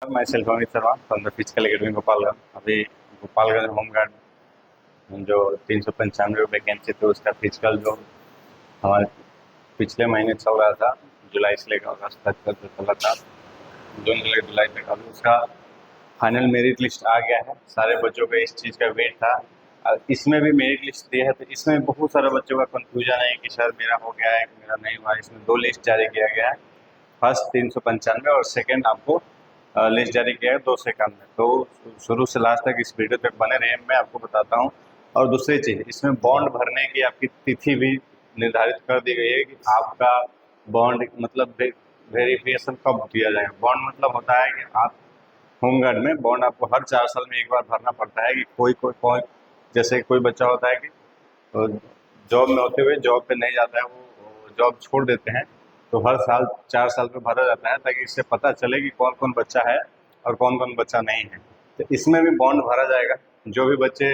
मैं self Amit Sharma from the physical academy Gopalganj. अभी Gopalganj home guard जो 395 वैकेंसी थी उसका फिजिकल जो हमारे पिछले महीने चल रहा था, जुलाई से लेकर अगस्त तक का जो चला था, जून से लेकर जुलाई तक, अभी उसका फाइनल मेरिट लिस्ट आ गया है। सारे बच्चों का इस चीज़ का वेट था। इसमें भी मेरिट लिस्ट दिया है, तो इसमें बहुत सारे बच्चों का कंफ्यूजन है कि सर मेरा हो गया है, मेरा नहीं हुआ। इसमें 2 लिस्ट जारी किया गया है, फर्स्ट 395 और सेकेंड आपको लिस्ट जारी किया है 2 सेकंड में। तो शुरू से लास्ट तक इस वीडियो तक बने रहे, मैं आपको बताता हूँ। और दूसरी चीज़, इसमें बॉन्ड भरने की आपकी तिथि भी निर्धारित कर दी गई है कि आपका बॉन्ड मतलब वेरिफिकेशन कब दिया जाएगा। बॉन्ड मतलब होता है कि आप होमगार्ड में बॉन्ड आपको हर 4 साल में एक बार भरना पड़ता है। कि कोई जैसे कोई बच्चा होता है कि जॉब में होते हुए जॉब पे नहीं जाता है, वो जॉब छोड़ देते हैं, तो हर साल 4 साल पे भरा जाता है, ताकि इससे पता चले कि कौन कौन बच्चा है और कौन कौन बच्चा नहीं है। तो इसमें भी बॉन्ड भरा जाएगा। जो भी बच्चे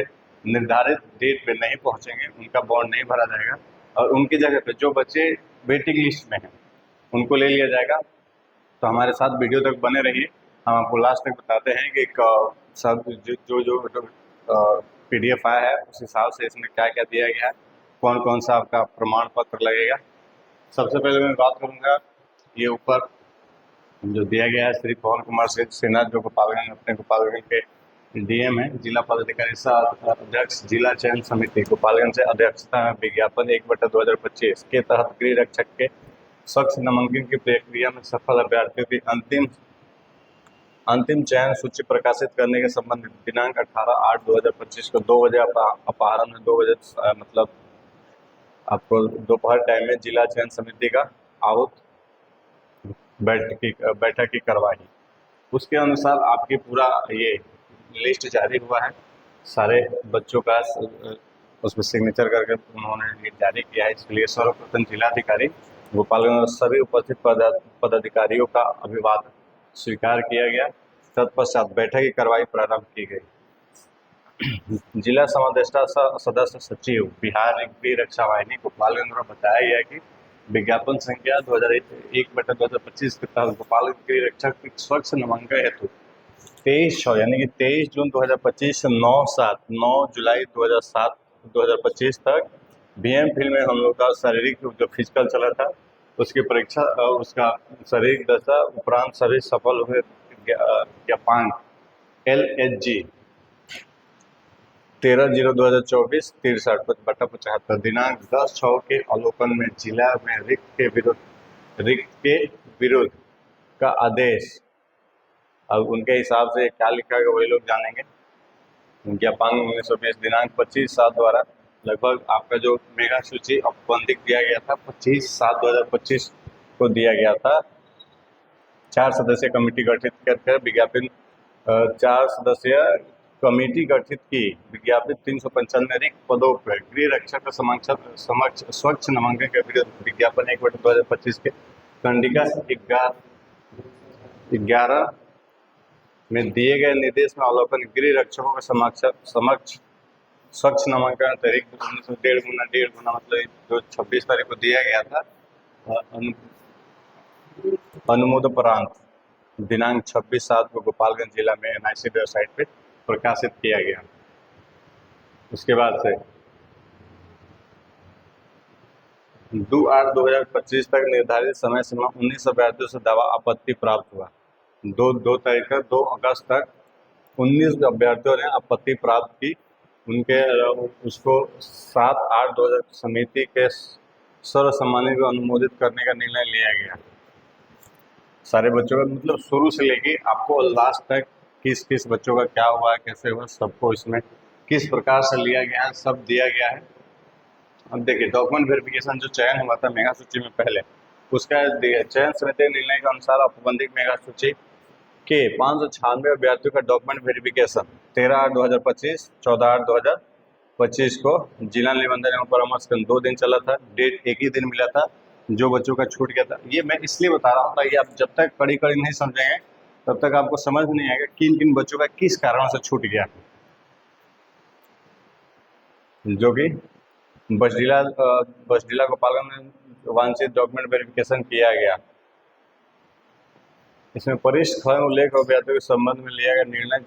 निर्धारित डेट पे नहीं पहुंचेंगे उनका बॉन्ड नहीं भरा जाएगा, और उनकी जगह पे जो बच्चे वेटिंग लिस्ट में हैं उनको ले लिया जाएगा। तो हमारे साथ वीडियो तक बने रहिए, हम आपको लास्ट तक बताते हैं कि सब जो PDF आया है उस हिसाब से इसमें क्या क्या दिया गया है, कौन कौन सा आपका प्रमाण पत्र लगेगा। सबसे पहले मैं बात करूंगा, ये ऊपर जो दिया गया है श्री पवन कुमार सिन्हा, जो गोपालगंज अपने गोपालगंज के DM है, जिला पदाधिकारी सह अध्यक्ष जिला चयन समिति गोपालगंज से अध्यक्षता विज्ञापन 1/2025 के तहत गृह रक्षक के स्वच्छ नामांकन की प्रक्रिया में सफल अभ्यर्थियों की अंतिम चयन सूची प्रकाशित करने के संबंध में दिनांक 18/8/2025 को 2 बजे अपराह्न में 2 बजे मतलब आपको दोपहर टाइम में जिला चयन समिति का आहूत बैठक की करवाई। उसके अनुसार आपकी पूरा ये लिस्ट जारी हुआ है, सारे बच्चों का उसमें सिग्नेचर करके उन्होंने ये जारी किया है। इसके लिए सर्वप्रथम जिलाधिकारी गोपालगंज सभी उपस्थित पदाधिकारियों का अभिवादन स्वीकार किया गया। तत्पश्चात बैठक की कार्रवाई प्रारंभ की गई। जिला समादेष्टा सदस्य सचिव बिहार गृह रक्षा वाहिनी गोपालगंज द्वारा बताया गया कि विज्ञापन संख्या 2001/2025 के तहत गोपालगंज गृह रक्षक की स्वच्छ नामांकन हेतु 23 यानी कि 23 जून 2025 से 9 जुलाई 2025 तक BM फील्ड में हम लोग का शारीरिक जो फिजिकल चला था उसकी परीक्षा, उसका शारीरिक दशा उपरांत सभी सफल हुए ज्ञापांक LHG 13/0/2024 63/75 दिनांक 10/6 के अवलोकन में जिला में रिक्त के विरुद्ध का आदेश। अब उनके हिसाब से क्या लिखा है वही लोग जानेंगे। ज्ञापांक 1920 दिनांक 25/7 द्वारा लगभग आपका जो मेगा सूची औपबंधिक दिया गया था 25/7/2025 को दिया गया था। 4 सदस्यीय कमेटी गठित करके विज्ञापन 4 सदस्यीय कमेटी गठित की विज्ञापित 395 रिक्त पदों पर गृह रक्षक समक्ष स्वच्छ नामांकन के विरुद्ध विज्ञापन 1/2025 के कंडिका 11 में दिए गए निर्देश में अवलोकन गृह रक्षकों के समक्ष स्वच्छ नामांकन अतिरिक्त 1.5 गुना मतलब जो 26 तारीख को दिया गया था अनुमोदनोपरांत दिनांक 26/7 को गोपालगंज जिला में NIC वेबसाइट पे प्रकाशित किया गया। उसके बाद से 2/8/2025 तक निर्धारित समय सीमा 19 अभ्यर्थियों से दावा आपत्ति प्राप्त हुआ। 2 अगस्त तक 19 अभ्यर्थियों ने आपत्ति प्राप्त की। उनके उसको 7/8/2000 समिति के सर्वसम्मति को अनुमोदित करने का निर्णय लिया गया। सारे बच्चों का मतलब शुरू से लेके आपको लास्ट तक किस किस बच्चों का क्या हुआ है, कैसे हुआ, सबको इसमें किस प्रकार से लिया गया है, सब दिया गया है। अब देखिए, डॉक्यूमेंट वेरिफिकेशन जो चयन हुआ था मेगा सूची में पहले, उसका चयन समिति निर्णय के अनुसार औपबंधिक मेगा सूची के 596 अभ्यर्थियों का डॉक्यूमेंट वेरिफिकेशन 13/8/2025 14/8/2025 को जिला निबंधन एवं परामर्श केंद्र 2 दिन चला था। डेट एक ही दिन मिला था, जो बच्चों का छूट गया था। ये मैं इसलिए बता रहा हूँ ताकि आप जब तक कड़ी नहीं समझेंगे तब तक आपको समझ नहीं आएगा किन किन बच्चों का किस कारण से छूट गया, जो कि बस जिला गोपालगंज में वांछित डॉक्यूमेंट वेरिफिकेशन किया गया। इसमें परिष्ठ खंड उल्लेख अभ्यर्थियों के संबंध में लिया गया निर्णय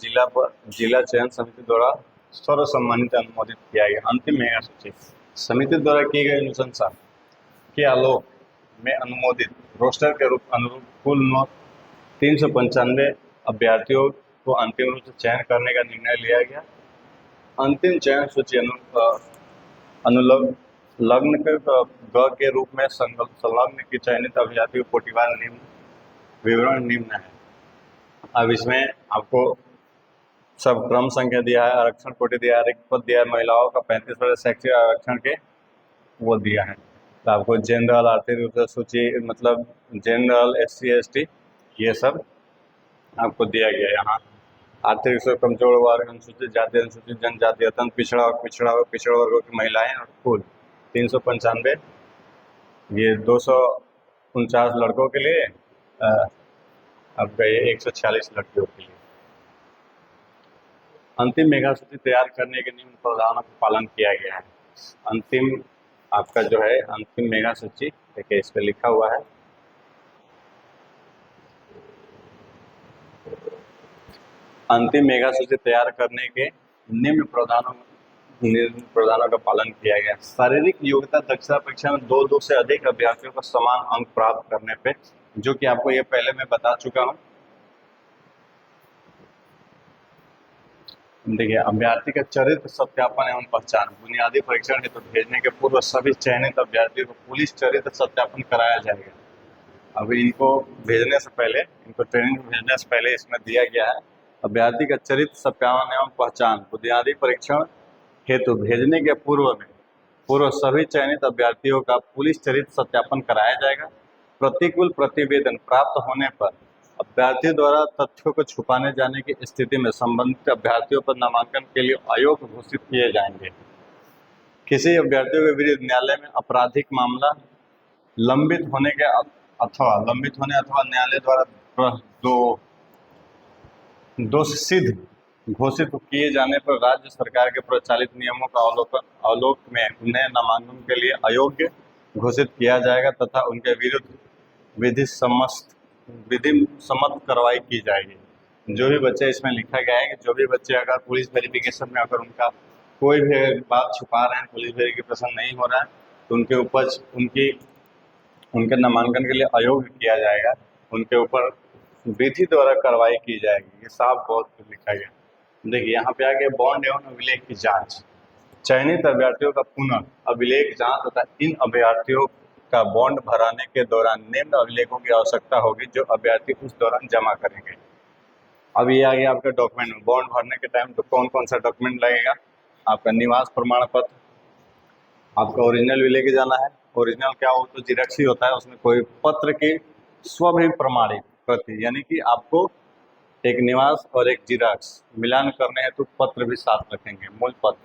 जिला चयन समिति द्वारा सर्व सम्मानित अनुमोदित किया गया। अंतिम मेगा सूची समिति द्वारा की गई अनुशंसा के आलोक में अनुमोदित रोस्टर के अनुरूप कुल 395 अभ्यर्थियों को अंतिम रूप से चयन करने का निर्णय लिया गया। अंतिम चयन सूची अनुलग्न के रूप में संलग्न की चयनित अभ्यर्थियों को कोटिवार निम्न विवरण निम्न है। अब इसमें आपको सब क्रम संख्या दिया है, आरक्षण कोटि दिया है, रिक्त पद दिया है, महिलाओं का 35% शैक्षिक आरक्षण के वो दिया है। तो आपको जनरल, आर्थिक रूप से सूची मतलब जनरल, SC ST ये सब आपको दिया गया है। यहाँ आर्थिक रूप से कमजोर वर्ग, अनुसूचित जाति, अनुसूचित जनजाति, अत्यंत पिछड़ा वर्गों की महिलाएं और कुल 395, ये 249 लड़कों के लिए, आपका ये 146 लड़कियों के लिए। अंतिम मेगा सूची तैयार करने के निम्न प्रावधानों का पालन किया गया है। अंतिम आपका जो है अंतिम मेगा सूची देखिए इस पे लिखा हुआ है। अंतिम मेगा सूची तैयार करने के निम्न प्रावधानों का पालन किया गया। शारीरिक योग्यता दक्षता परीक्षा में 2 से अधिक अभ्यर्थियों को समान अंक प्राप्त करने पे, जो कि आपको ये पहले मैं बता चुका हूँ। देखिए, अभ्यर्थी का चरित्र सत्यापन एवं पहचान बुनियादी परीक्षण हेतु भेजने के पूर्व सभी चयनित अभ्यर्थियों को पुलिस चरित्र सत्यापन कराया जाएगा। अभी इनको भेजने से पहले, इनको ट्रेनिंग भेजने से पहले इसमें दिया गया है अभ्यर्थी का चरित्र सत्यापन एवं पहचान बुनियादी परीक्षण हेतु भेजने के पूर्व सभी चयनित अभ्यर्थियों का पुलिस चरित्र सत्यापन कराया जाएगा। प्रतिकूल प्रतिवेदन प्राप्त होने पर अभ्यर्थी द्वारा तथ्यों को छुपाने जाने की स्थिति में संबंधित अभ्यर्थियों पर नामांकन के लिए अयोग्य घोषित किए जाएंगे। किसी अभ्यर्थियों के विरुद्ध न्यायालय में आपराधिक मामला लंबित होने अथवा न्यायालय द्वारा दोषसिद्ध घोषित किए जाने पर राज्य सरकार के प्रचलित नियमों का अवलोक में उन्हें नामांकन के लिए अयोग्य घोषित किया जाएगा तथा उनके विरुद्ध विधि सम्मत कार्रवाई की जाएगी। जो भी बच्चे इसमें लिखा गया है कि जो भी बच्चे अगर पुलिस वेरिफिकेशन में अगर उनका कोई भी बात छुपा रहे हैं, पुलिस वेरिफिकेशन नहीं हो रहा है, तो उनके ऊपर उनके नामांकन के लिए अयोग्य किया जाएगा, उनके ऊपर विधि द्वारा कार्रवाई की जाएगी। ये साफ बहुत लिखा गया। देखिए यहाँ पे आगे बॉन्ड एवं अभिलेख की जांच, चयनित अभ्यर्थियों का पुनः अभिलेख जांच तथा इन अभ्यर्थियों का बॉन्ड भराने के दौरान निम्न अभिलेखों की आवश्यकता होगी जो अभ्यर्थी उस दौरान जमा करेंगे। अब ये आ गया आपका डॉक्यूमेंट में, बॉन्ड भरने के टाइम तो कौन कौन सा डॉक्यूमेंट लगेगा। आपका निवास प्रमाण पत्र, आपका ओरिजिनल भी लेके जाना है। ओरिजिनल क्या हो तो जिरेक्स ही होता है, उसमें कोई पत्र की स्वभी प्रमाणित प्रति, यानी कि आपको एक निवास और एक जिरेक्स मिलान करने हैं तो पत्र भी साथ रखेंगे, मूल पत्र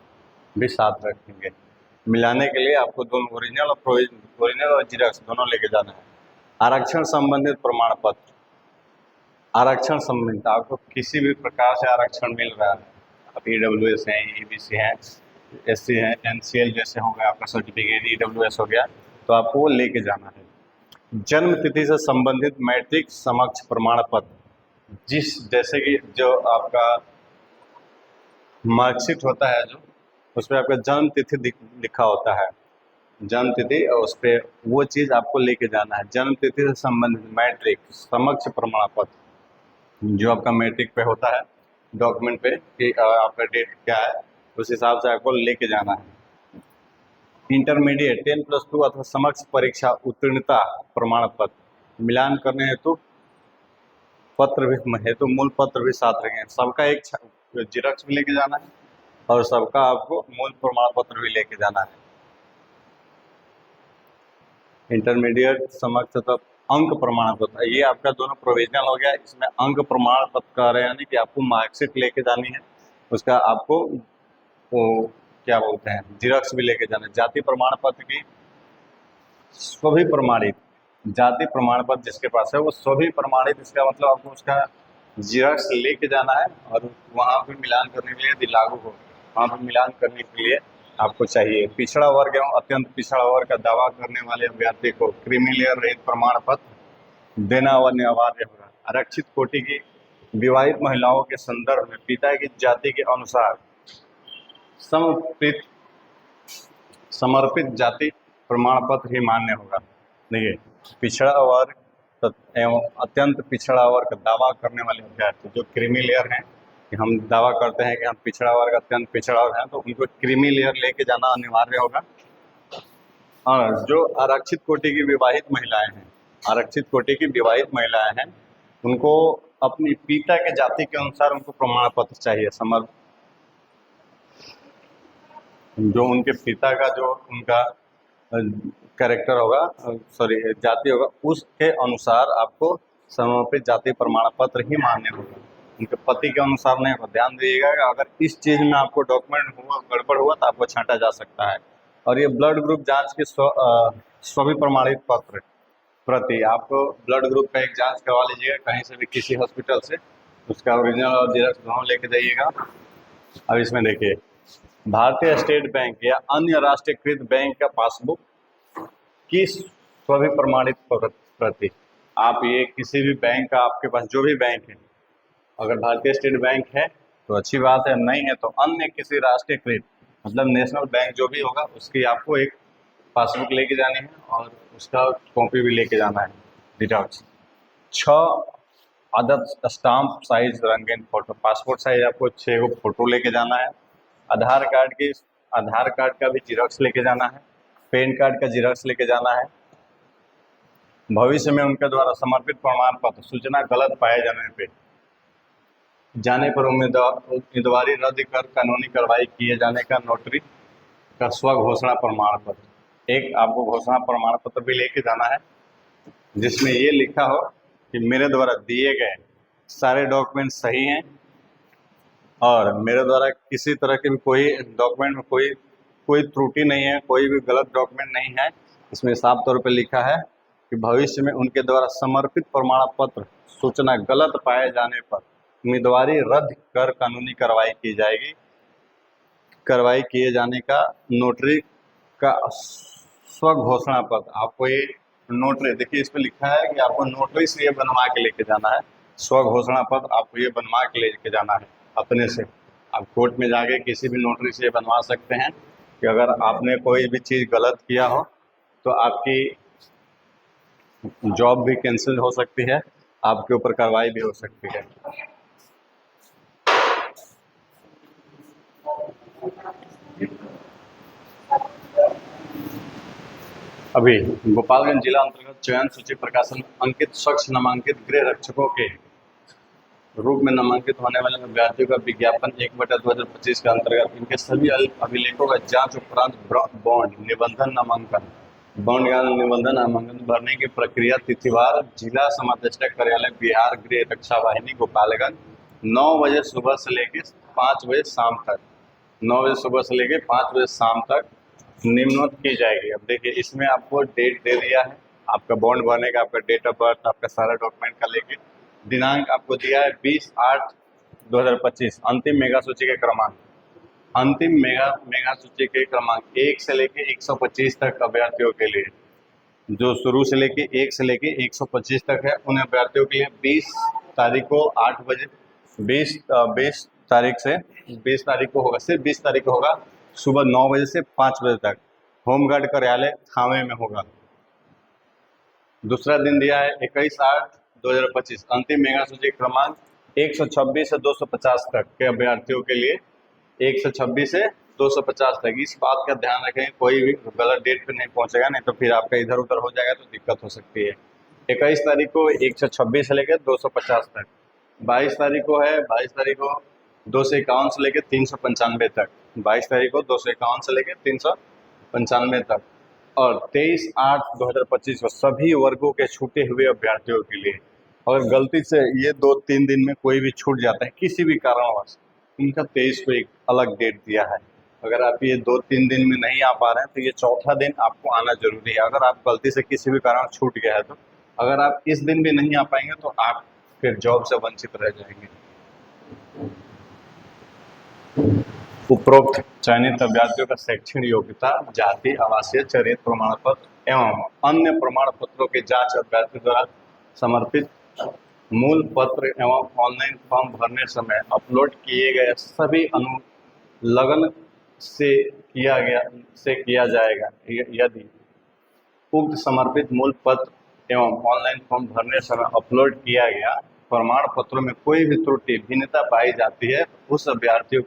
भी साथ रखेंगे। मिलाने के लिए आपको दोनों ओरिजिनल और जिरेक्स दोनों लेके जाना है। आरक्षण संबंधित प्रमाण पत्र, आरक्षण संबंधित आपको किसी भी प्रकार से आरक्षण मिल रहा है, आप EWS हैं, EBC हैं, SC हैं, NCL जैसे हो गया आपका सर्टिफिकेट, EWS हो गया, तो आपको वो लेके जाना है। जन्म तिथि से संबंधित मैट्रिक समक्ष प्रमाण पत्र, जैसे कि जो आपका मार्कशीट होता है जो उस पर आपका जन्म तिथि लिखा होता है, जन्म तिथि, और उस पर वो चीज़ आपको लेके जाना है। जन्म तिथि से संबंधित मैट्रिक समक्ष प्रमाण पत्र जो आपका मैट्रिक पे होता है डॉक्यूमेंट पे कि आपका डेट क्या है, उस हिसाब से आपको लेके जाना है। इंटरमीडिएट 10+2 अथवा समक्ष परीक्षा उत्तीर्णता प्रमाण पत्र मिलान करने हेतु पत्र भी हेतु मूल पत्र भी साथ रखें। सबका एक जिरेक्स भी लेके जाना है और सबका आपको मूल प्रमाण पत्र भी लेके जाना है। इंटरमीडिएट समक्ष तथा अंक प्रमाण पत्र, ये आपका दोनों प्रोविजनल हो गया। इसमें अंक प्रमाण पत्र कह रहे हैं यानी कि आपको मार्कशीट लेके जानी है, उसका आपको वो क्या बोलते हैं जिरेक्स भी लेके जाना है। जाति प्रमाण पत्र की स्वभी प्रमाणित, जाति प्रमाण पत्र जिसके पास है वो स्वभी प्रमाणित, इसका मतलब आपको उसका जिरेक्स लेके जाना है और वहाँ पे मिलान करने के लिए यदि लागू हो, वहाँ पे मिलान करने के लिए आपको चाहिए। पिछड़ा वर्ग एवं अत्यंत पिछड़ा वर्ग का दावा करने वाले अभ्यर्थी को क्रीमी लेयर रहित प्रमाण पत्र देना अनिवार्य होगा। आरक्षित कोटि की विवाहित महिलाओं के संदर्भ में पिता की जाति के अनुसार समर्पित समर्पित जाति प्रमाण पत्र ही मान्य होगा। देखिए, पिछड़ा वर्ग एवं अत्यंत पिछड़ा वर्ग दावा करने वाले अभ्यर्थी जो क्रीमी लेयर हैं, कि हम दावा करते हैं कि हम पिछड़ा वर्ग अत्यंत पिछड़ा वर्ग हैं, तो उनको क्रीमी लेयर लेके जाना अनिवार्य होगा। और जो आरक्षित कोटि की विवाहित महिलाएं हैं, आरक्षित कोटि की विवाहित महिलाएं हैं, उनको अपनी पिता के जाति के अनुसार उनको प्रमाण पत्र चाहिए, जो उनके पिता का जो उनका कैरेक्टर होगा, सॉरी जाति होगा, उसके अनुसार आपको समर्पित जाति प्रमाण पत्र ही मान्य होगा, उनके पति के अनुसार नहीं होगा। ध्यान दीजिएगा कि अगर इस चीज में आपको डॉक्यूमेंट हुआ गड़बड़ हुआ तो आपको छांटा जा सकता है। और ये ब्लड ग्रुप जांच के स्वभी प्रमाणित पत्र प्रति आपको ब्लड ग्रुप का एक जांच करवा लीजिएगा कहीं से भी, किसी हॉस्पिटल से, उसका ओरिजिनल और जेरॉक्स दोनों लेके जाइएगा। अब इसमें देखिए, भारतीय स्टेट बैंक या अन्य राष्ट्रीयकृत बैंक का पासबुक की स्वभी प्रमाणित प्रति, आप ये किसी भी बैंक का, आपके पास जो भी बैंक है, अगर भारतीय स्टेट बैंक है तो अच्छी बात है, नहीं है तो अन्य किसी राष्ट्रीयकृत मतलब नेशनल बैंक जो भी होगा उसकी आपको एक पासबुक लेके जानी है और उसका कॉपी भी लेके जाना है, डिटेल्स। 6 अदद स्टाम्प साइज रंगीन फोटो, पासपोर्ट साइज आपको 6 फोटो लेके जाना है। आधार कार्ड का भी जीरोक्स लेके जाना है। पैन कार्ड का जीरोक्स लेके जाना है। भविष्य में उनके द्वारा समर्पित प्रमाण पत्र सूचना गलत पाए जाने पर उम्मीदवारी रद्द कर कानूनी कार्रवाई किए जाने का नोटरी का स्व घोषणा प्रमाण पत्र, एक आपको घोषणा प्रमाण पत्र भी लेके जाना है जिसमें ये लिखा हो कि मेरे द्वारा दिए गए सारे डॉक्यूमेंट सही हैं और मेरे द्वारा किसी तरह के भी कोई डॉक्यूमेंट में कोई त्रुटि नहीं है, कोई भी गलत डॉक्यूमेंट नहीं है। इसमें साफ तौर पे लिखा है कि भविष्य में उनके द्वारा समर्पित प्रमाण पत्र सूचना गलत पाए जाने पर उम्मीदवारी रद्द कर कानूनी कार्रवाई की जाएगी। कार्रवाई किए जाने का नोटरी का स्व घोषणा पत्र, आपको ये नोटरी, देखिए इस पर लिखा है कि आपको नोटरी से ये बनवा के लेके जाना है। स्व घोषणा पत्र आपको ये बनवा के लेके जाना है अपने से। आप कोर्ट में जाके किसी भी नोटरी से बनवा सकते हैं कि अगर आपने कोई भी चीज़ गलत किया हो तो आपकी जॉब भी कैंसिल हो सकती है, आपके ऊपर कार्रवाई भी हो सकती है। अभी गोपालगंज जिला अंतर्गत चयन सूची प्रकाशन में अंकित स्वच्छ नामांकित गृह रक्षकों के रूप में नामांकित होने वाले अभ्यर्थियों का विज्ञापन 1/2025 के अंतर्गत इनके सभी अभिलेखों का जांच उपरांत बॉन्ड निबंधन नामांकन भरने की प्रक्रिया तिथिवार जिला समादेष्टा कार्यालय बिहार गृह रक्षा वाहिनी गोपालगंज 9 बजे सुबह से लेकर 5 बजे शाम तक, 9 बजे सुबह से लेकर 5 बजे शाम तक निम्नोत की जाएगी। अब देखिए, इसमें आपको डेट दे दिया है, आपका बॉन्ड भरने का, आपका डेट ऑफ बर्थ, आपका सारा डॉक्यूमेंट का लेके दिनांक आपको दिया है 20/8/2025। अंतिम मेगा सूची के क्रमांक, अंतिम मेगा सूची के क्रमांक 1 से लेके 125 तक अभ्यर्थियों के लिए, जो शुरू से लेके 1 से लेके 125 तक है, उन अभ्यर्थियों के लिए 20 तारीख को 8 बजे 20 तारीख से 20 तारीख को होगा, सिर्फ 20 तारीख को होगा सुबह 9 बजे से 5 बजे तक होमगार्ड कार्यालय थावे में होगा। दूसरा दिन दिया है 21/8/2025। अंतिम मेगा सूची क्रमांक 126 से 250 तक के अभ्यर्थियों के लिए 126 से 250 तक। इस बात का ध्यान रखें, कोई भी गलत डेट पे नहीं पहुंचेगा, नहीं तो फिर आपका इधर उधर हो जाएगा तो दिक्कत हो सकती है। 21 तारीख को 126 से लेकर 250 तक, 22 तारीख को है 22 तारीख को 251 से लेकर 395 तक, 22 तारीख को 251 से लेकर 395 तक, और 23/8/2025 को सभी वर्गों के छूटे हुए अभ्यर्थियों के लिए। अगर गलती से ये 2-3 दिन में कोई भी छूट जाता है किसी भी कारणवश, उनका 23 को एक अलग डेट दिया है। अगर आप ये 2-3 दिन में नहीं आ पा रहे हैं तो ये चौथा दिन आपको आना जरूरी है। अगर आप गलती से किसी भी कारण छूट गया है तो अगर आप इस दिन भी नहीं आ पाएंगे तो आप फिर जॉब से वंचित रह जाएंगे। उपरोक्त चयनित अभ्यर्थियों का शैक्षणिक योग्यता, जाति, आवासीय, चरित्र प्रमाण पत्र एवं अन्य प्रमाण पत्रों की जांच अभ्यर्थी द्वारा समर्पित मूल पत्र एवं ऑनलाइन फॉर्म भरने समय अपलोड किए गए सभी अनुलग्न से किया जाएगा। यदि उक्त समर्पित मूल पत्र एवं ऑनलाइन फॉर्म भरने समय अपलोड किया गया प्रमाण पत्रों में कोई भी त्रुटि भिन्नता पाई जाती है, उस अभ्यर्थी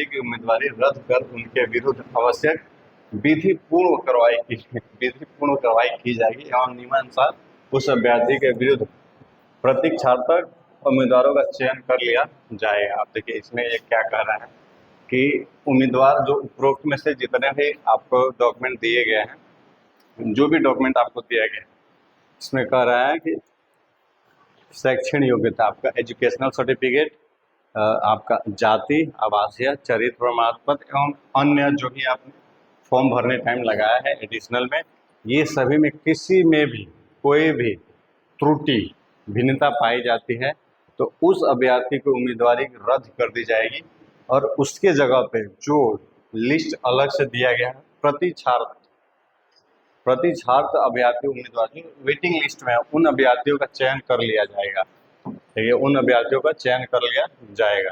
की उम्मीदवारी रद्द कर उनके विरुद्ध आवश्यक विधिपूर्ण कार्रवाई की जाएगी एवं नियमानुसार उस अभ्यर्थी के विरुद्ध प्रतीक्षार्थक उम्मीदवारों का चयन कर लिया जाएगा। आप देखिए इसमें ये क्या कह रहा है कि उम्मीदवार जो उपरोक्त में से जितने भी आपको डॉक्यूमेंट दिए गए हैं, जो भी डॉक्यूमेंट आपको दिया गया है, इसमें कह रहा है कि शैक्षणिक योग्यता, आपका एजुकेशनल सर्टिफिकेट, आपका जाति, आवासीय, चरित्र प्रमाण पत्र एवं अन्य जो भी आपने फॉर्म भरने टाइम लगाया है एडिशनल में, ये सभी में किसी में भी कोई भी त्रुटि भिन्नता पाई जाती है तो उस अभ्यर्थी को उम्मीदवारी रद्द कर दी जाएगी और उसके जगह पे जो लिस्ट अलग से दिया गया है प्रतिछात्र अभ्यर्थी उम्मीदवार जो वेटिंग लिस्ट में है उन अभ्यर्थियों का चयन कर लिया जाएगा। ठीक है, उन अभ्यर्थियों का चयन कर लिया जाएगा।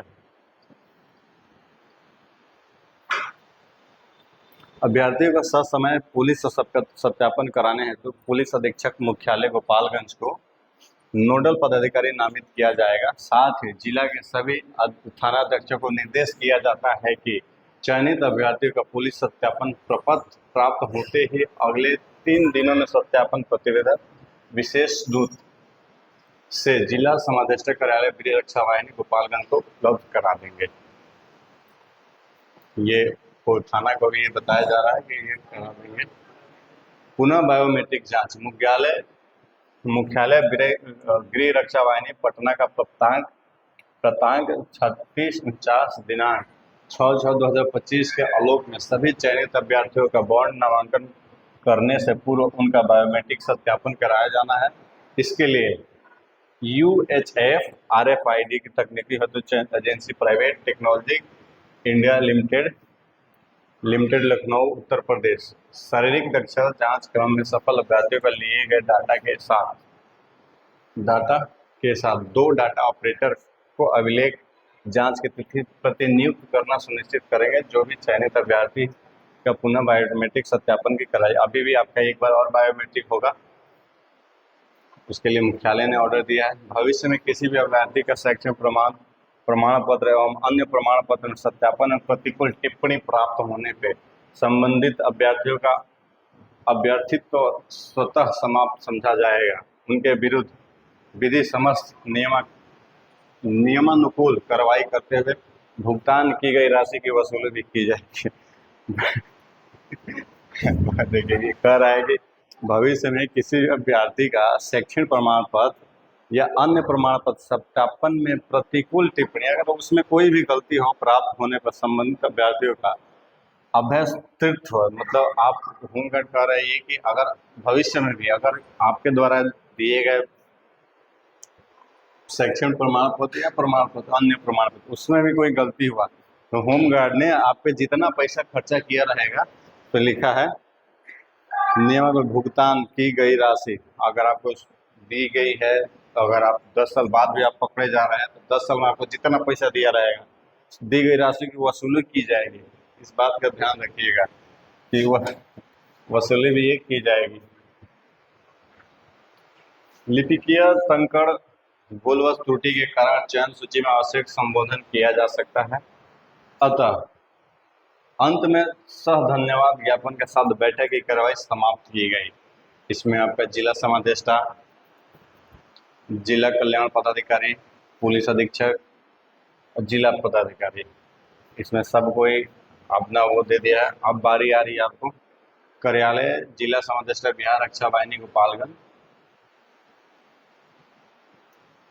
अभ्यर्थियों का ससमय पुलिस सत्यापन कराने हेतु पुलिस अधीक्षक मुख्यालय गोपालगंज को नोडल पदाधिकारी नामित किया जाएगा। साथ ही जिला के सभी थानाध्यक्षों को निर्देश किया जाता है कि चयनित अभ्यर्थियों का पुलिस सत्यापन प्रपत्र प्राप्त होते ही अगले 3 दिनों में सत्यापन प्रतिवेदन विशेष दूत से जिला समादेष्टा कार्यालय गृह रक्षा वाहिनी गोपालगंज को उपलब्ध करा देंगे। ये थाना को भी ये बताया जा रहा है कि ये करा देंगे। पुनः बायोमेट्रिक जांच मुख्यालय गृह रक्षा वाहिनी पटना का प्राप्तांक 3649 दिनांक 6/6/2025 के आलोक में सभी चयनित अभ्यर्थियों का वार्ड नामांकन करने से पूर्व उनका बायोमेट्रिक सत्यापन कराया जाना है। इसके लिए UHF RFID की तकनीकी हेतु agency private technology India limited Lucknow Uttar Pradesh शारीरिक दक्षता जांच क्रम में सफल अभ्यर्थियों का लिए गए डाटा के साथ 2 डाटा ऑपरेटर को अभिलेख जांच की तिथि प्रति नियुक्त करना सुनिश्चित करेंगे। जो भी चयनित अभ्यर्थी का पुनः बायोमेट्रिक सत्यापन की कराई, अभी भी आपका एक बार और बायोमेट्रिक होगा, उसके लिए मुख्यालय ने ऑर्डर दिया है। भविष्य में किसी भी अभ्यर्थी का शैक्षणिक प्रमाण पत्र एवं अन्य प्रमाण पत्र में सत्यापन और प्रतिकूल टिप्पणी प्राप्त होने पे संबंधित अभ्यर्थियों का अभ्यर्थित्व स्वतः समाप्त समझा जाएगा। उनके विरुद्ध विधि समस्त नियमानुकूल कार्रवाई करते हुए भुगतान की गई राशि की वसूली भी की जाएगी। देखिए कह रहा है कि भविष्य में किसी अभ्यर्थी का शैक्षणिक प्रमाण पत्र या अन्य प्रमाण पत्र सत्यापन में प्रतिकूल टिप्पणी, अगर उसमें कोई भी गलती हो प्राप्त होने पर संबंधित अभ्यर्थियों का अभ्यस्तित्व, मतलब आप होमगार्ड कह रहे हैं कि अगर भविष्य में भी अगर आपके द्वारा दिए गए शैक्षणिक प्रमाण पत्र या अन्य प्रमाण पत्र उसमें भी कोई गलती हुआ तो होमगार्ड ने आप पे जितना पैसा खर्चा किया रहेगा, तो लिखा है नियम में भुगतान की गई राशि अगर आपको दी गई है, तो अगर आप 10 साल बाद भी आप पकड़े जा रहे हैं तो 10 साल में आपको जितना पैसा दिया रहेगा दी गई राशि की वसूली की जाएगी। इस बात का ध्यान रखिएगा कि वह वसूली भी ये की जाएगी। लिपिकीय संकड़ भूलवश त्रुटि के कारण चयन सूची में आवश्यक संबोधन किया जा सकता है। अतः अंत में सह धन्यवाद ज्ञापन के साथ बैठक की कार्रवाई समाप्त की गई। इसमें आपका जिला समादेष्टा, जिला कल्याण पदाधिकारी, पुलिस अधीक्षक और जिला पदाधिकारी, इसमें सब कोई अपना वो दे दिया है। अब बारी आ रही है आपको कार्यालय जिला समादेष्टा बिहार रक्षा वाहिनी गोपालगंज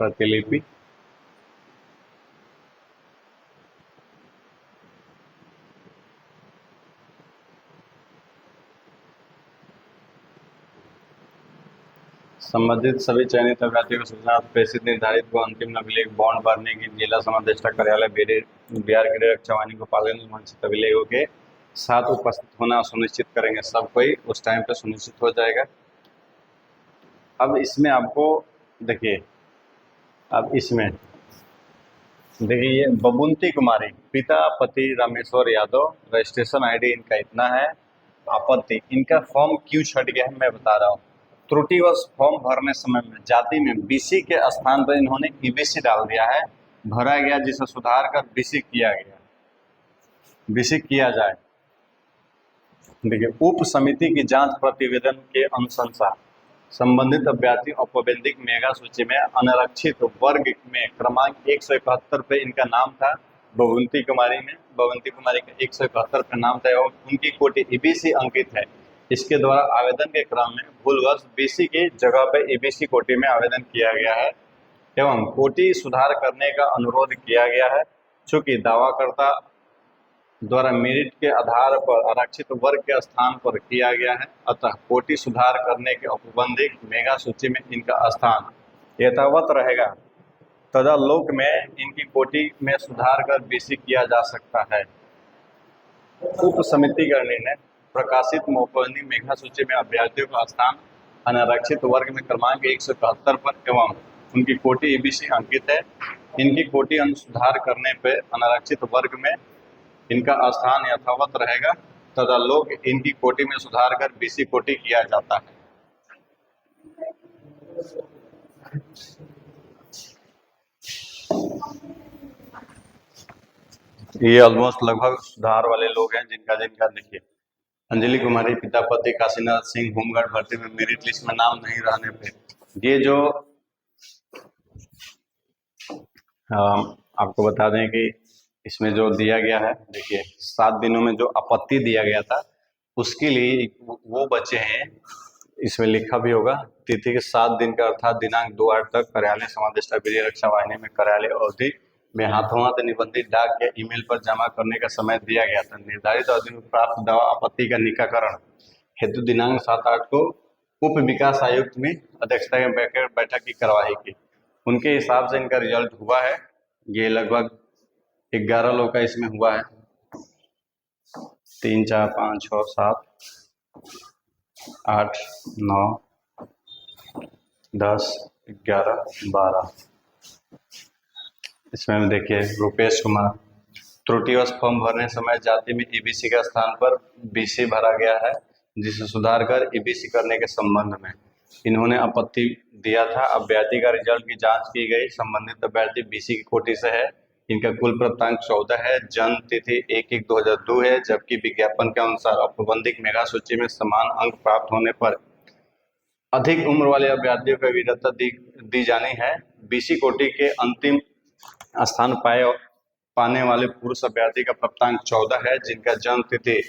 प्रतिलिपि। संबंधित सभी चयनित अभ्यर्थियों को सूचना प्रेषित निर्धारित को अंतिम अभिलेख बॉन्ड भरने की जिला समादेष्टा कार्यालय बिहार गृह रक्षा वाहिनी गोपालगंज मंचित अभिलेखों के साथ उपस्थित होना सुनिश्चित करेंगे। सब कोई उस टाइम पे सुनिश्चित हो जाएगा। अब इसमें आपको देखिए अब इसमें देखिए ये बबुंती कुमारी, पिता पति रामेश्वर यादव, रजिस्ट्रेशन आईडी इनका इतना है। आपत्ति, इनका फॉर्म क्यों छट गया है मैं बता रहा हूँ। त्रुटिवश फॉर्म भरने समय में जाति में बीसी के स्थान पर इन्होंने ईबीसी डाल दिया है, भरा गया जिसे सुधार कर बीसी किया गया, बीसी किया जाए। देखिए उप समिति की जांच प्रतिवेदन के अनुशंसा संबंधित अभ्यर्थी औपबंधिक मेगा सूची में अनारक्षित वर्ग में क्रमांक 171 पे इनका नाम था। बबुंती कुमारी का 171 पे नाम था और उनकी कोटि ईबीसी अंकित है। इसके द्वारा आवेदन के क्रम में भूलवश बीसी की जगह पर ईबीसी कोटि में आवेदन किया गया है एवं कोटि सुधार करने का अनुरोध किया गया है। चूंकि दावाकर्ता द्वारा मेरिट के आधार पर आरक्षित वर्ग के स्थान पर किया गया है, अतः कोटि सुधार करने के औपबंधिक मेगा सूची में इनका स्थान यथावत रहेगा तथा लोक में इनकी कोटि में सुधार कर बीसी किया जा सकता है। उप समिति का निर्णय प्रकाशित औपबंधिक मेगा सूची में अभ्यर्थियों का स्थान अनारक्षित वर्ग में क्रमांक 171 पर एवं उनकी कोटि ईबीसी अंकित है। इनकी कोटि अनुसुधार करने पर अनारक्षित वर्ग में इनका स्थान यथावत रहेगा तथा लोग इनकी कोटि में सुधार कर बीसी कोटि किया जाता है। ये ऑलमोस्ट लगभग सुधार वाले लोग हैं जिनका देखिए अंजलि कुमारी, पिता पति काशीनाथ सिंह, होमगार्ड भर्ती में मेरिट लिस्ट में नाम नहीं रहने पे ये जो आपको बता दें कि इसमें जो दिया गया है, देखिए 7 दिनों में जो आपत्ति दिया गया था उसके लिए वो बच्चे हैं, इसमें लिखा भी होगा तिथि के 7 दिन का अर्थात दिनांक 2/8 तक कार्यालय समादेष्टा वीर्य रक्षा वाहिनी में कार्यालय अवधि में हाथों हाथ निबंधित डाक या ईमेल पर जमा करने का समय दिया गया था। निर्धारित अवधि में प्राप्त दवा आपत्ति का निराकरण हेतु दिनांक 7/8 को उप विकास आयुक्त में अध्यक्षता में बैठक की कार्यवाही की। उनके हिसाब से इनका रिजल्ट हुआ है, ये लगभग 11 लोग का इसमें हुआ है, 3 4 5 6 7 8 9 10 11 12। इसमें देखिए रुपेश कुमार, त्रुटिवश फॉर्म भरने समय जाति में ईबीसी का स्थान पर बीसी भरा गया है जिसे सुधार कर ईबीसी करने के संबंध में इन्होंने आपत्ति दिया था। अभ्यर्थी का रिजल्ट की जांच की गई, संबंधित अभ्यर्थी बीसी की कोटि से है। इनका कुल प्राप्तांक 14 है, जन्म तिथि 1/1/2002 है, जबकि विज्ञापन के अनुसार औपबंधिक मेगा सूची में समान अंक प्राप्त होने पर अधिक उम्र वाले अभ्यर्थियों को वीरता दी जानी है। बीसी कोटि के अंतिम स्थान पाने वाले पुरुष अभ्यर्थी का प्राप्तांक 14 है, जिनका जन्म तिथि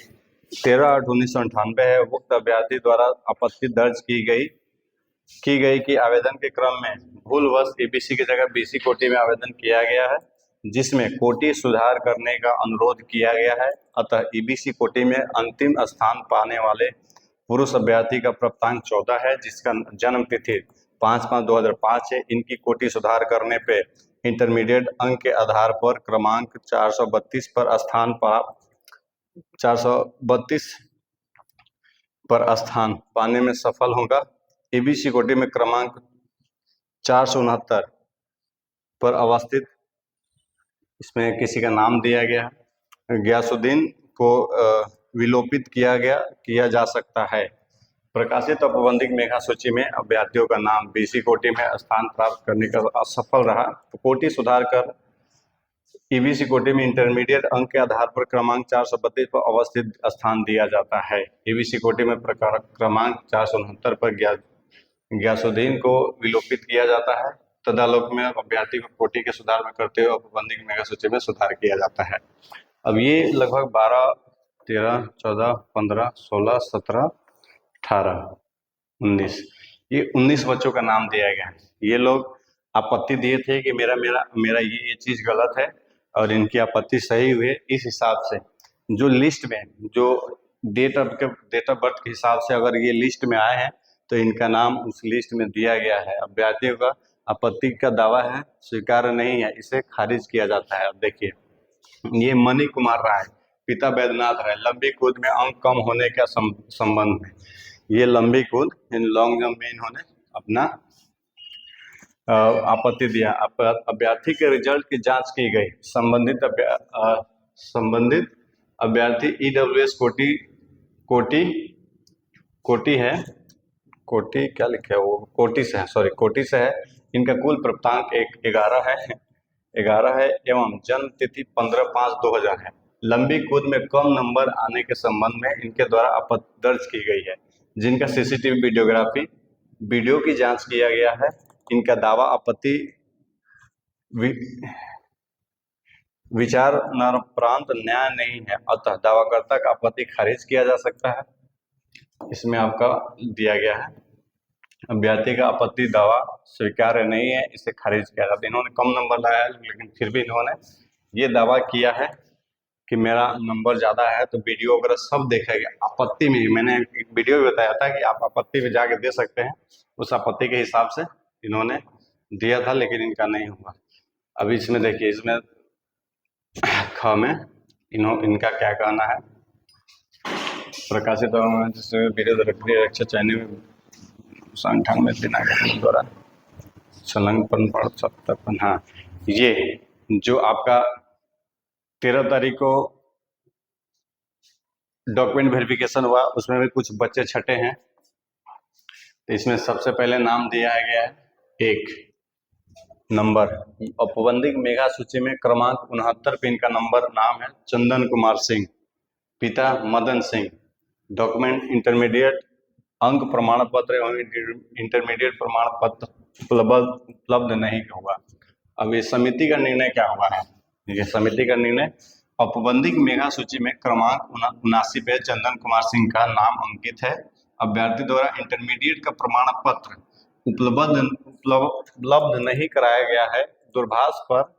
13/8/1998 है। उक्त अभ्यर्थी द्वारा आपत्ति दर्ज की गई कि आवेदन के क्रम में भूलवश ईबीसी की जगह बीसी कोटि में आवेदन किया गया है, जिसमें कोटि सुधार करने का अनुरोध किया गया है। अतः ईबीसी कोटि में अंतिम स्थान पाने वाले पुरुष अभ्यर्थी का प्राप्तांक 14 है, जिसका जन्म तिथि 5/5/2005 है। इनकी कोटि सुधार करने पे इंटरमीडिएट अंक के आधार पर क्रमांक 432 पर स्थान पाने में सफल होगा। ईबीसी कोटि में क्रमांक 469 पर अवस्थित इसमें किसी का नाम दिया गया, गयासुद्दीन को विलोपित किया जा सकता है। प्रकाशित औपबंधिक मेगा सूची में अभ्यर्थियों का नाम बीसी कोटि में स्थान प्राप्त करने का असफल रहा तो कोटि सुधार कर ईबीसी कोटि में इंटरमीडिएट अंक के आधार पर क्रमांक 432 पर अवस्थित स्थान दिया जाता है। ईबीसी कोटि में क्रमांक 469 पर गयासुद्दीन को विलोपित किया जाता है। तदालोक में अभ्यर्थी को कोटि के सुधार में करते हुए औपबंधिक मेगा सूची में सुधार किया जाता है। अब ये लगभग 12 13 14 15 16 17 18 19 ये 19 बच्चों का नाम दिया गया है। ये लोग आपत्ति दिए थे कि मेरा ये चीज गलत है और इनकी आपत्ति सही हुई। इस हिसाब से जो लिस्ट में जो डेट ऑफ बर्थ के हिसाब से अगर ये लिस्ट में आए हैं तो इनका नाम उस लिस्ट में दिया गया है। अभ्यर्थियों का आपत्ति का दावा है स्वीकार्य नहीं है, इसे खारिज किया जाता है। अब देखिए ये मणि कुमार राय, पिता वैद्यनाथ राय, लंबी कूद में अंक कम होने का संबंध में ये लंबी कूद इन लॉन्ग जंप में इन्होंने अपना आपत्ति दिया। अभ्यर्थी के रिजल्ट की जांच की गई। संबंधित अभ्यर्थी ईडब्ल्यूएस कोटि कोटि है, कोटि क्या लिखा है वो, कोटि से है, सॉरी कोटि से है। इनका कुल प्राप्तांक 11 है 11 है एवं जन्म तिथि 15/5/2000 है। लंबी कूद में कम नंबर आने के संबंध में इनके द्वारा आपत्ति दर्ज की गई है, जिनका सीसीटीवी वीडियो की जांच किया गया है। इनका दावा आपत्ति विचारणापरांत न्याय नहीं है, अतः दावाकर्ता का आपत्ति खारिज किया जा सकता है। इसमें आपका दिया गया है अभ्यर्थी का आपत्ति दावा स्वीकार्य नहीं है, इसे खारिज किया जाता है। इन्होंने कम नंबर लाया है, लेकिन फिर भी इन्होंने ये दावा किया है कि मेरा नंबर ज्यादा है, तो वीडियो वगैरह सब देखा गया। आपत्ति में मैंने एक वीडियो भी बताया था कि आप आपत्ति में जाके दे सकते हैं, उस आपत्ति के हिसाब से इन्होंने दिया था, लेकिन इनका नहीं हुआ। अभी इसमें देखिए, इसमें ख में इनका क्या कहना है। प्रकाशित वीडियो चयन में 98 दिन द्वारा संलग्न पढ़ सकता। हाँ, ये जो आपका 13 तारीख को डॉक्यूमेंट वेरिफिकेशन हुआ, उसमें भी कुछ बच्चे छटे हैं। तो इसमें सबसे पहले नाम दिया गया है 1 नंबर, औपबंधिक मेगा सूची में क्रमांक 69 पे इनका नंबर नाम है चंदन कुमार सिंह, पिता मदन सिंह। डॉक्यूमेंट इंटरमीडिएट अंक प्रमाण पत्र एवं इंटरमीडिएट प्रमाण पत्र उपलब्ध नहीं हुआ। अब ये समिति का निर्णय क्या हुआ है? ये समिति का निर्णय, औपबंधिक मेगा सूची में क्रमांक 79 पे चंदन कुमार सिंह का नाम अंकित है। अभ्यर्थी द्वारा इंटरमीडिएट का प्रमाण पत्र उपलब्ध नहीं कराया गया है। दूरभाष पर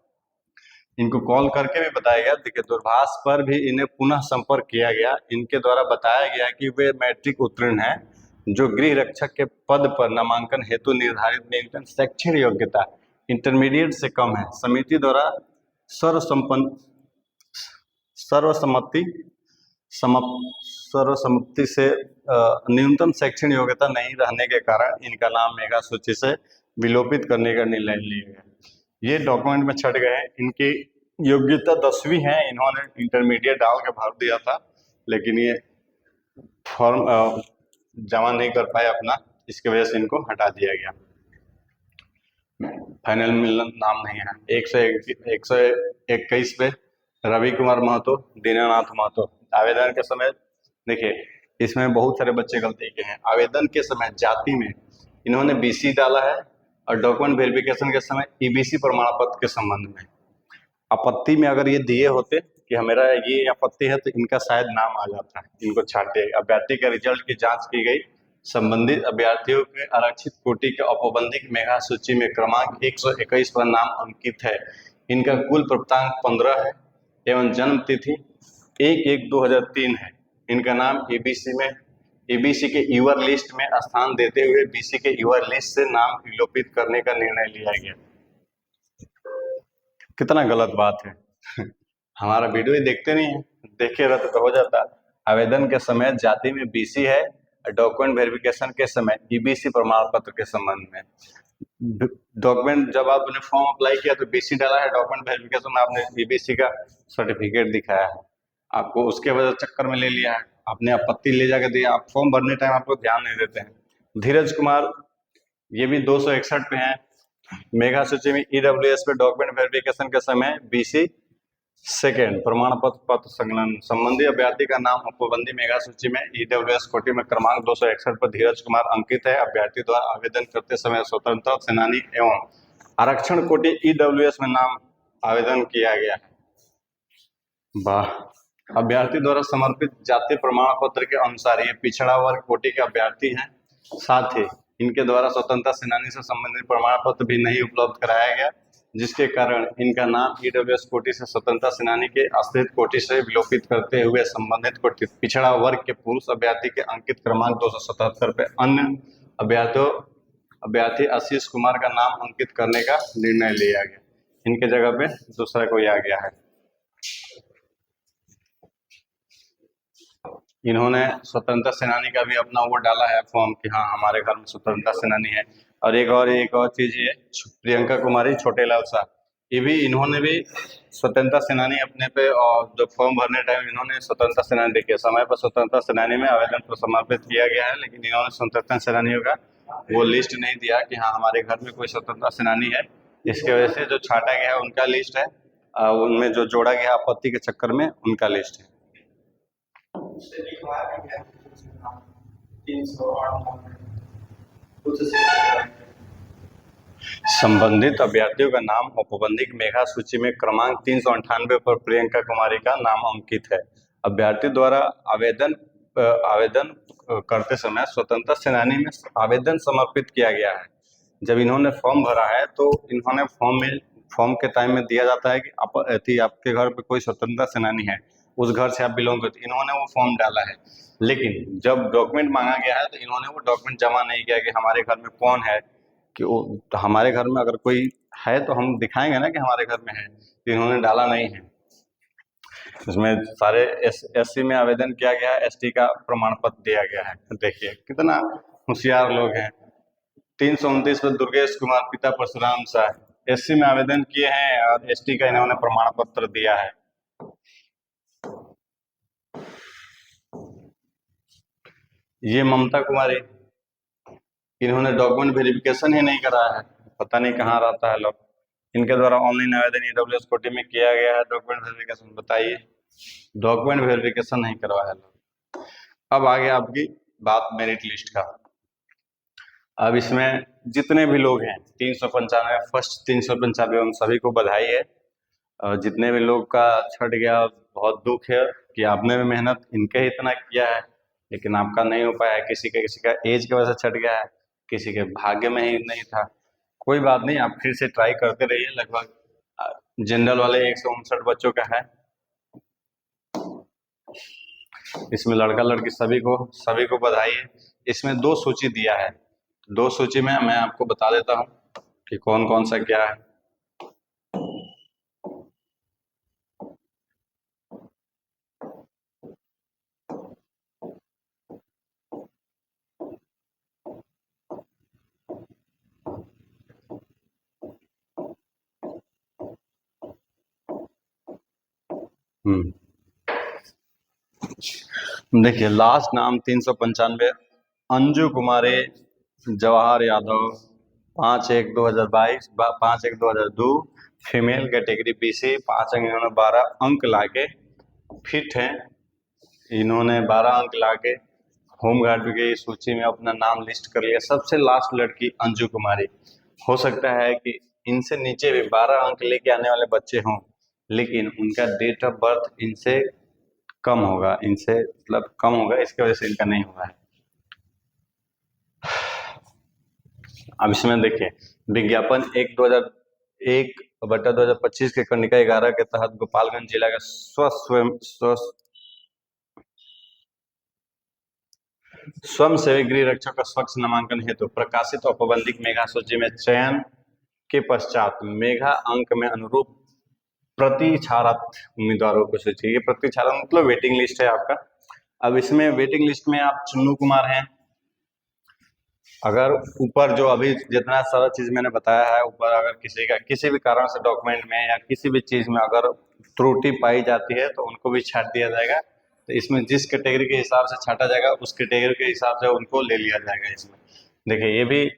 इनको कॉल करके भी बताया गया, देखिए दूरभाष पर भी इन्हें पुनः संपर्क किया गया। इनके द्वारा बताया गया कि वे मैट्रिक उत्तीर्ण हैं, जो गृह रक्षक के पद पर नामांकन हेतु निर्धारित न्यूनतम शैक्षणिक योग्यता इंटरमीडिएट से कम है। समिति द्वारा सर्वसम्मति से न्यूनतम शैक्षणिक योग्यता नहीं रहने के कारण इनका नाम मेगा सूची से विलोपित करने का निर्णय लिया गया। ये डॉक्यूमेंट में छट गए। इनकी योग्यता 10वीं है, इन्होंने इंटरमीडिएट डाल के भर दिया था, लेकिन ये फॉर्म जमा नहीं कर पाए अपना, इसकी वजह से इनको हटा दिया गया। फाइनल मिलन नाम नहीं है। 121 पे रवि कुमार महतो, दीनानाथ महतो। आवेदन के समय देखिए, इसमें बहुत सारे बच्चे गलती के हैं। आवेदन के समय जाति में इन्होंने बीसी डाला है, और डॉक्यूमेंट वेरिफिकेशन के समय ईबीसी प्रमाण पत्र के संबंध में। आपत्ति में अगर ये दिए होते कि हमारा ये आपत्ति है, तो इनका शायद नाम आ जाता है, इनको छाट दिया। अभ्यर्थी के रिजल्ट की जांच की गई। संबंधित अभ्यर्थियों के आरक्षित कोटि के औपबंधिक मेगा सूची में क्रमांक 121 पर नाम अंकित है। इनका कुल प्राप्तांक 15 है एवं जन्म तिथि 1/1/2003 है। इनका नाम एबीसी के यूआर लिस्ट में स्थान देते हुए बीसी के यूआर लिस्ट से नाम विलोपित करने का निर्णय लिया गया। कितना गलत बात है। हमारा वीडियो ही देखते नहीं है, देखे रहते तो हो जाता। आवेदन के समय जाति में बीसी है, डॉक्यूमेंट वेरिफिकेशन के समय ईबीसी प्रमाण पत्र के संबंध में। डॉक्यूमेंट जब आपने फॉर्म अप्लाई किया तो बीसी डाला है, डॉक्यूमेंट वेरिफिकेशन में आपने ईबीसी का सर्टिफिकेट दिखाया है, आपको उसके वजह चक्कर में ले लिया है, आपने आपत्ति ले जाकर दिया। आप फॉर्म भरने टाइम आपको ध्यान नहीं देते हैं। धीरज कुमार, ये भी 261 पे हैं, मेगा सूची में ईडब्ल्यूएस पे डॉक्यूमेंट वेरिफिकेशन के समय बीसी सेकेंड प्रमाण पत्र संलग्न। संबंधी अभ्यर्थी का नाम औपबंधी मेगा सूची में ईडब्ल्यूएस कोटि में क्रमांक 261 पर धीरज कुमार अंकित है। अभ्यर्थी द्वारा आवेदन करते समय स्वतंत्रता सेनानी एवं आरक्षण कोटि ईडब्ल्यूएस में नाम आवेदन किया गया है। वाह। अभ्यर्थी द्वारा समर्पित जाति प्रमाण पत्र के अनुसार ये पिछड़ा वर्ग कोटि के अभ्यर्थी हैं। साथ ही इनके द्वारा स्वतंत्रता सेनानी से संबंधित प्रमाण पत्र भी नहीं उपलब्ध कराया गया, जिसके कारण इनका नाम ईडब्ल्यूएस कोटि से स्वतंत्रता सेनानी के आश्रित कोटि से विलोपित करते हुए संबंधित कोटि पिछड़ा वर्ग के पुरुष अभ्यर्थी के अंकित क्रमांक 277 पे अन्य अभ्यर्थी आशीष कुमार का नाम अंकित करने का निर्णय लिया गया। इनके जगह पे दूसरा कोई आ गया है। इन्होंने स्वतंत्रता सेनानी का भी अपना वो डाला है फॉर्म कि हाँ हमारे घर में स्वतंत्रता सेनानी है, और एक और चीज ये, प्रियंका कुमारी छोटेलाल शाह, ये भी, इन्होंने भी स्वतंत्रता सेनानी अपने पे, और जो फॉर्म भरने टाइम इन्होंने स्वतंत्रता सेनानी देखिए, समय पर स्वतंत्रता सेनानी में आवेदन को समर्पित किया गया है, लेकिन इन्होंने स्वतंत्रता सेनानियों का वो लिस्ट नहीं दिया कि हाँ हमारे घर में कोई स्वतंत्रता सेनानी है। इसकी वजह से जो छाटा गया है उनका लिस्ट है, उनमें जो जोड़ा गया आपत्ति के चक्कर में उनका लिस्ट है। संबंधित अभ्यर्थियों का नाम औपबंधिक मेधा सूची में क्रमांक 398 पर प्रियंका कुमारी का नाम अंकित है। अभ्यर्थी द्वारा आवेदन करते समय स्वतंत्रता सेनानी में आवेदन समर्पित किया गया है। जब इन्होंने फॉर्म भरा है तो इन्होंने फॉर्म के टाइम में दिया जाता है कि आपके घर पे कोई स्वतंत्रता सेनानी है, उस घर से आप बिलोंग करते, इन्होंने वो फॉर्म डाला है। लेकिन जब डॉक्यूमेंट मांगा गया है तो इन्होंने वो डॉक्यूमेंट जमा नहीं किया कि हमारे घर में कौन है, कि वो तो हमारे घर में अगर कोई है तो हम दिखाएंगे ना कि हमारे घर में है, तो इन्होंने डाला नहीं है। इसमें सारे एससी में आवेदन किया गया है, एसटी का प्रमाण पत्र दिया गया है। देखिए कितना होशियार लोग हैं। 329 में दुर्गेश कुमार पिता परशुराम शाह, एससी में आवेदन किए हैं और एसटी का इन्होंने प्रमाण पत्र दिया है। ये ममता कुमारी, इन्होंने डॉक्यूमेंट वेरिफिकेशन ही नहीं कराया है, पता नहीं कहाँ रहता है लोग। इनके द्वारा ऑनलाइन आवेदन ईडब्ल्यूएस कोटी में किया गया है, डॉक्यूमेंट वेरिफिकेशन, बताइए डॉक्यूमेंट वेरिफिकेशन नहीं करवाया लोग। अब आगे आपकी बात मेरिट लिस्ट का। अब इसमें जितने भी लोग हैं 395 फर्स्ट 395, उन सभी को बधाई है। और जितने भी लोग का छट गया, बहुत दुख है कि आपने भी मेहनत इनके ही इतना किया है, लेकिन आपका नहीं हो पाया है। किसी का एज की वजह से छट गया है, किसी के भाग्य में ही नहीं था। कोई बात नहीं, आप फिर से ट्राई करते रहिए। लगभग जनरल वाले 159 बच्चों का है, इसमें लड़का लड़की सभी को बधाई है। इसमें 2 सूची दिया है, 2 सूची में मैं आपको बता देता हूँ कि कौन कौन सा क्या है। देखिए लास्ट नाम 395 Anju Kumari Jawahar Yadav, 5/1/2022, 5/1/2002, female category BC, 5 अंक, इन्होंने 12 अंक लाके फिट हैं। इन्होंने 12 अंक लाके होमगार्ड की सूची में अपना नाम लिस्ट कर लिया। सबसे लास्ट लड़की अंजू कुमारी। हो सकता है कि इनसे नीचे भी 12 अंक लेके आने वाले बच्चे हों, लेकिन उनका डेट ऑफ बर्थ इनसे कम होगा, इनसे मतलब कम होगा, इसकी वजह से इनका नहीं हुआ है। अब इसमें देखिए विज्ञापन 1/2025 के कर्णिका 11 के तहत गोपालगंज जिला का स्वयं सेवी गृह रक्षक का स्वच्छ नामांकन हेतु प्रकाशित औपबंधिक मेधा सूची में चयन के पश्चात मेधा अंक में अनुरूप प्रतिछारत उम्मीदवारों को सूची, ये प्रतिछारत मतलब वेटिंग लिस्ट है आपका। अब इसमें वेटिंग लिस्ट में आप चुन्नू कुमार हैं। अगर ऊपर जो अभी जितना सारा चीज मैंने बताया है, ऊपर अगर किसी का किसी भी कारण से डॉक्यूमेंट में या किसी भी चीज में अगर त्रुटि पाई जाती है तो उनको भी छाट दिया जाएगा। तो इसमें जिस कैटेगरी के हिसाब से छाटा जाएगा उस कैटेगरी के हिसाब से उनको ले लिया जाएगा। इसमें देखिए ये भी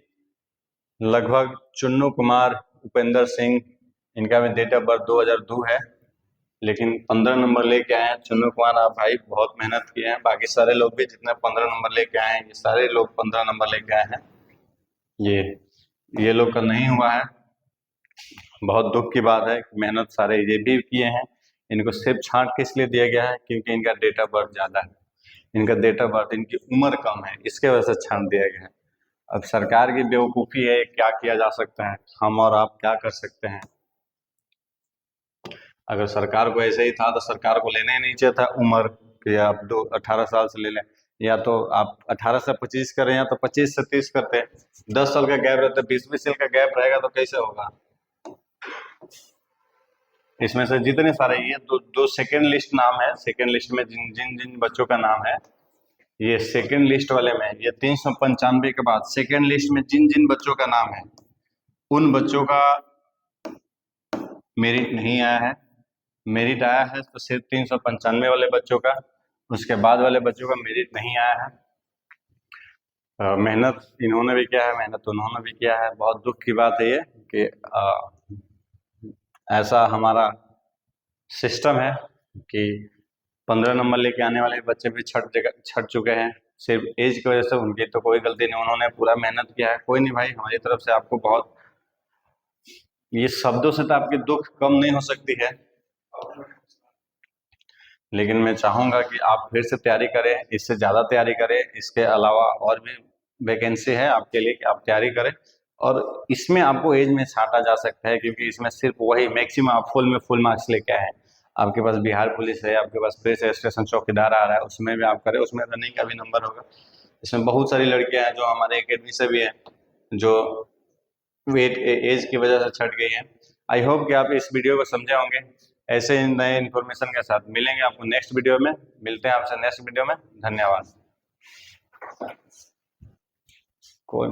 लगभग चुन्नू कुमार उपेंद्र सिंह, इनका भी डेट ऑफ बर्थ 2002 है, लेकिन 15 नंबर लेके आए हैं। चुन्नू कुमार आप भाई बहुत मेहनत किए हैं, बाकी सारे लोग भी जितने 15 नंबर लेके आए हैं, ये सारे लोग 15 नंबर लेके आए हैं। ये लोग का नहीं हुआ है, बहुत दुख की बात है। मेहनत सारे ये भी किए हैं, इनको सिर्फ छांट किस लिए दिया गया है क्योंकि इनका डेट ऑफ बर्थ ज़्यादा है, इनका डेट ऑफ बर्थ, इनकी उम्र कम है, इसके वजह से छांट दिया गया है। अब सरकार की बेवकूफ़ी है, क्या किया जा सकता है, हम और आप क्या कर सकते हैं। अगर सरकार को ऐसे ही था तो सरकार को लेना ही नहीं चाहिए था उम्र कि आप 18 साल से ले लें, या तो आप 18 से 25 करें या तो 25 से 30 करते। 10 साल का गैप रहता है, 20-20 साल का गैप रहेगा तो कैसे होगा। इसमें से जितने सारे ये दो सेकेंड लिस्ट नाम है, सेकेंड लिस्ट में जिन जिन जिन बच्चों का नाम है, ये सेकंड लिस्ट वाले में, ये 395 के बाद सेकंड लिस्ट में जिन जिन बच्चों का नाम है उन बच्चों का मेरिट नहीं आया है। मेरिट आया है तो सिर्फ 395 वाले बच्चों का, उसके बाद वाले बच्चों का मेरिट नहीं आया है। मेहनत इन्होंने भी किया है, मेहनत उन्होंने भी किया है। बहुत दुख की बात है ये कि ऐसा हमारा सिस्टम है कि 15 नंबर लेके आने वाले बच्चे भी छट चुके हैं सिर्फ एज की वजह से। उनकी तो कोई गलती नहीं, उन्होंने पूरा मेहनत किया है। कोई नहीं भाई, हमारी तरफ से आपको बहुत, ये शब्दों से तो आपकी दुख कम नहीं हो सकती है, लेकिन मैं चाहूंगा कि आप फिर से तैयारी करें, इससे ज़्यादा तैयारी करें। इसके अलावा और भी वैकेंसी है आपके लिए कि आप तैयारी करें, और इसमें आपको एज में छांटा जा सकता है क्योंकि इसमें सिर्फ वही मैक्सिमम आप फुल में फुल मार्क्स लेके आए हैं। आपके पास बिहार पुलिस है, आपके पास पुलिस स्टेशन चौकीदार आ रहा है, उसमें भी आप करें, उसमें रनिंग का भी नंबर होगा। इसमें बहुत सारी लड़कियां हैं जो हमारे एकेडमी से भी हैं, जो वेट एज की वजह से छट गई हैं। आई होप कि आप इस वीडियो को समझे होंगे। ऐसे ही नए इन्फॉर्मेशन के साथ मिलेंगे आपको नेक्स्ट वीडियो में। मिलते हैं आपसे नेक्स्ट वीडियो में। धन्यवाद। कोई